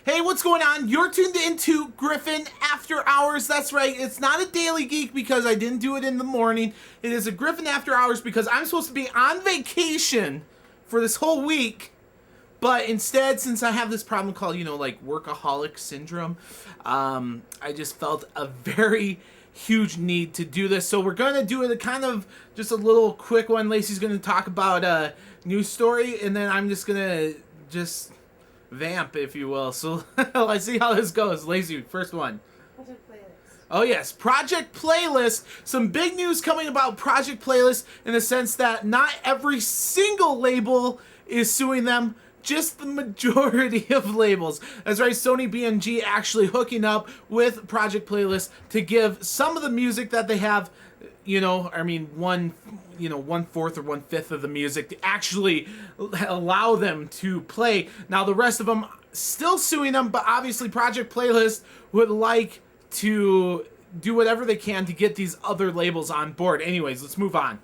Hey, what's going on? You're tuned into Griffin After Hours. That's right. It's not a Daily Geek because I didn't do it in the morning. It is a Griffin After Hours because I'm supposed to be on vacation for this whole week. But instead, since I have this problem called, like workaholic syndrome, I just felt a very huge need to do this. So we're going to do it kind of just a little quick one. Lacey's going to talk about a news story, and then I'm just going to vamp, if you will. So let's see how this goes. Lacey, first one. Project Playlist. Oh yes, Project Playlist. Some big news coming about Project Playlist in the sense that not every single label is suing them, just the majority of labels. That's right, Sony BMG actually hooking up with Project Playlist to give some of the music that they have, one fourth or 1/5 of the music to actually allow them to play. Now the rest of them still suing them, but obviously Project Playlist would like to do whatever they can to get these other labels on board. Anyways, let's move on.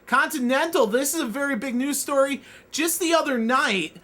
Continental, this is a very big news story. Just the other night,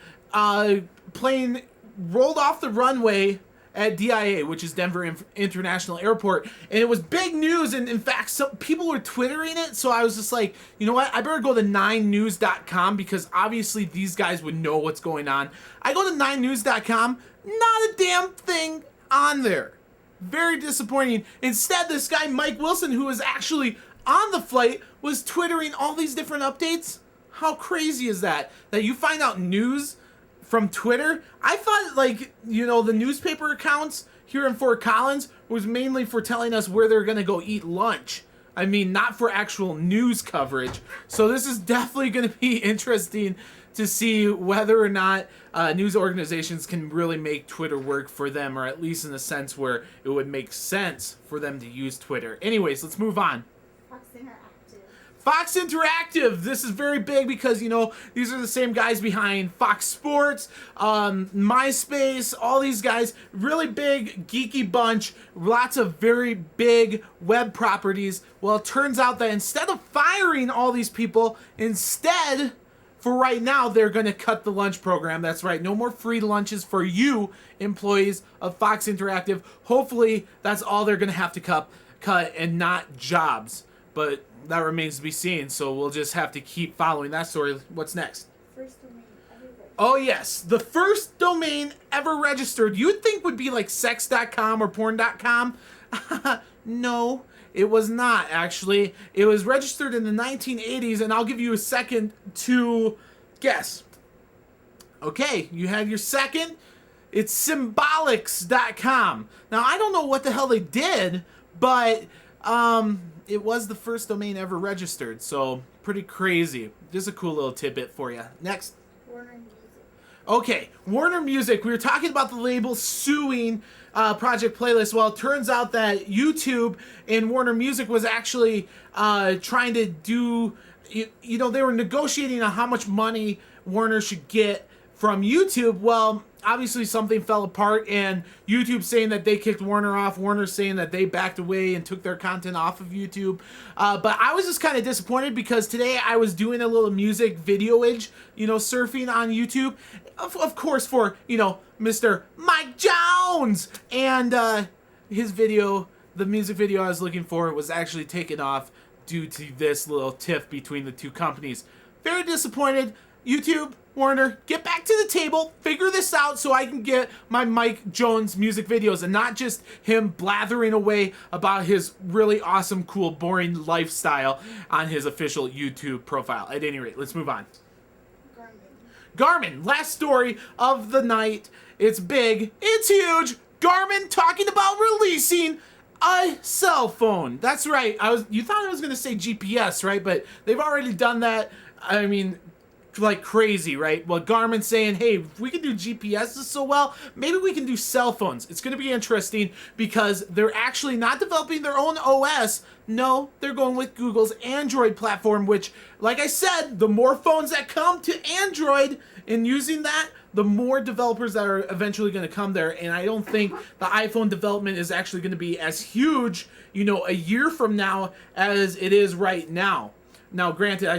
plane rolled off the runway at DIA, which is Denver International Airport, and it was big news, and in fact, some people were twittering it, so I was just like, you know what, I better go to 9news.com, because obviously these guys would know what's going on. I go to 9news.com, not a damn thing on there. Very disappointing. Instead, this guy, Mike Wilson, who was actually on the flight, was twittering all these different updates. How crazy is that? That you find out news from Twitter? I thought, the newspaper accounts here in Fort Collins was mainly for telling us where they're going to go eat lunch. I mean, not for actual news coverage. So this is definitely going to be interesting to see whether or not news organizations can really make Twitter work for them, or at least in the sense where it would make sense for them to use Twitter. Anyways, let's move on. Fox Interactive, this is very big because, these are the same guys behind Fox Sports, MySpace, all these guys, really big, geeky bunch, lots of very big web properties. Well, it turns out that instead of firing all these people, instead, for right now, they're going to cut the lunch program. That's right, no more free lunches for you, employees of Fox Interactive. Hopefully, that's all they're going to have to cut and not jobs. But that remains to be seen, so we'll just have to keep following that story. What's next? First domain ever registered. Oh yes, the first domain ever registered. You'd think would be like sex.com or porn.com. No, it was not actually. It was registered in the 1980s, and I'll give you a second to guess. Okay, you had your second. It's symbolics.com. Now, I don't know what the hell they did, but it was the first domain ever registered, so pretty crazy. Just a cool little tidbit for you. Next. Warner Music. Okay, Warner Music. We were talking about the label suing Project Playlist. Well, it turns out that YouTube and Warner Music was actually trying to do, they were negotiating on how much money Warner should get from YouTube. Well, obviously something fell apart, and YouTube saying that they kicked Warner off, Warner saying that they backed away and took their content off of YouTube. But I was just kind of disappointed because today I was doing a little music videoage, surfing on YouTube. Of course for, Mr. Mike Jones. And his video, the music video I was looking for, was actually taken off due to this little tiff between the two companies. Very disappointed. YouTube, Warner, get back to the table, figure this out so I can get my Mike Jones music videos and not just him blathering away about his really awesome, cool, boring lifestyle on his official YouTube profile. At any rate, let's move on. Garmin, last story of the night. It's big, it's huge. Garmin talking about releasing a cell phone. That's right. You thought I was going to say GPS, right? But they've already done that. I mean, like crazy, right? Well, Garmin's saying, hey, if we can do GPS so well, maybe we can do cell phones. It's going to be interesting because they're actually not developing their own OS. No, they're going with Google's Android platform, which, like I said, the more phones that come to Android and using that, the more developers that are eventually going to come there. And I don't think the iPhone development is actually going to be as huge, a year from now as it is right now. Now, granted,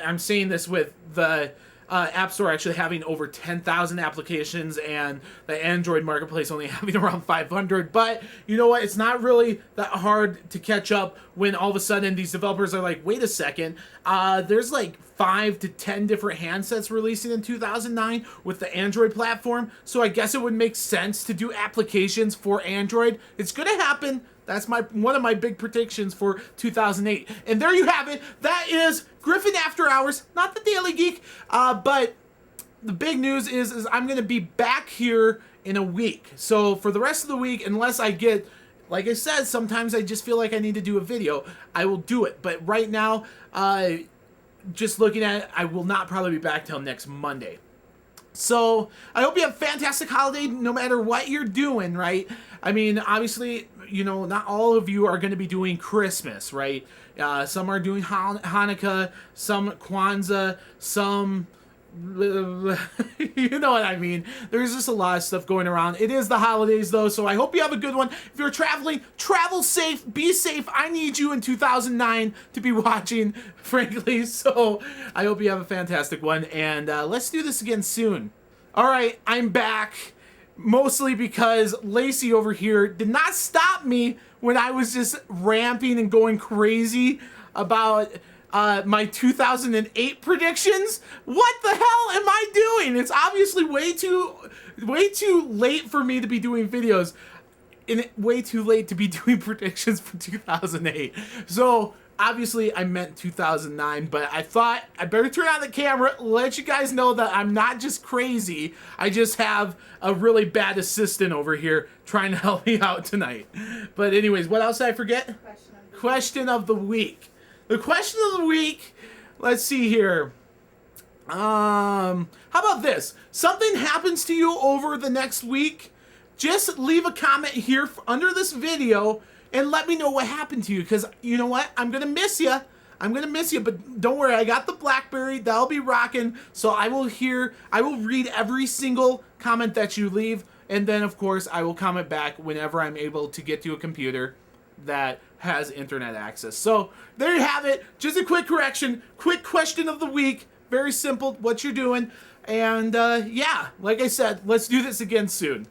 I'm saying this with the App Store actually having over 10,000 applications and the Android marketplace only having around 500. But you know what? It's not really that hard to catch up when all of a sudden these developers are like, wait a second, there's like 5 to 10 different handsets releasing in 2009 with the Android platform. So I guess it would make sense to do applications for Android. It's going to happen. That's one of my big predictions for 2008. And there you have it. That is Griffin After Hours, not the Daily Geek. But the big news is I'm going to be back here in a week. So for the rest of the week, unless I get, like I said, sometimes I just feel like I need to do a video, I will do it. But right now, just looking at it, I will not probably be back till next Monday. So I hope you have a fantastic holiday no matter what you're doing, right? I mean, obviously, you know, not all of you are going to be doing Christmas, right? Some are doing Hanukkah, some Kwanzaa, some... you know what I mean. There's just a lot of stuff going around. It is the holidays, though, so I hope you have a good one. If you're traveling, travel safe, be safe. I need you in 2009 to be watching, frankly, so I hope you have a fantastic one, and let's do this again soon. All right, I'm back, mostly because Lacey over here did not stop me when I was just ramping and going crazy about my 2008 predictions. What the hell am I doing? It's obviously way too late for me to be doing videos, and way too late to be doing predictions for 2008. So obviously I meant 2009, but I thought I better turn on the camera, let you guys know that I'm not just crazy. I just have a really bad assistant over here trying to help me out tonight. But anyways, what else did I forget? Question of the week. The question of the week, let's see here. How about this? Something happens to you over the next week, just leave a comment here under this video and let me know what happened to you, because you know what? I'm going to miss you. I'm going to miss you, but don't worry. I got the BlackBerry. That'll be rocking. So I will read every single comment that you leave, and then, of course, I will comment back whenever I'm able to get to a computer that has internet access. So there you have it. Just a quick correction, quick question of the week. Very simple what you're doing. And yeah, like I said, let's do this again soon.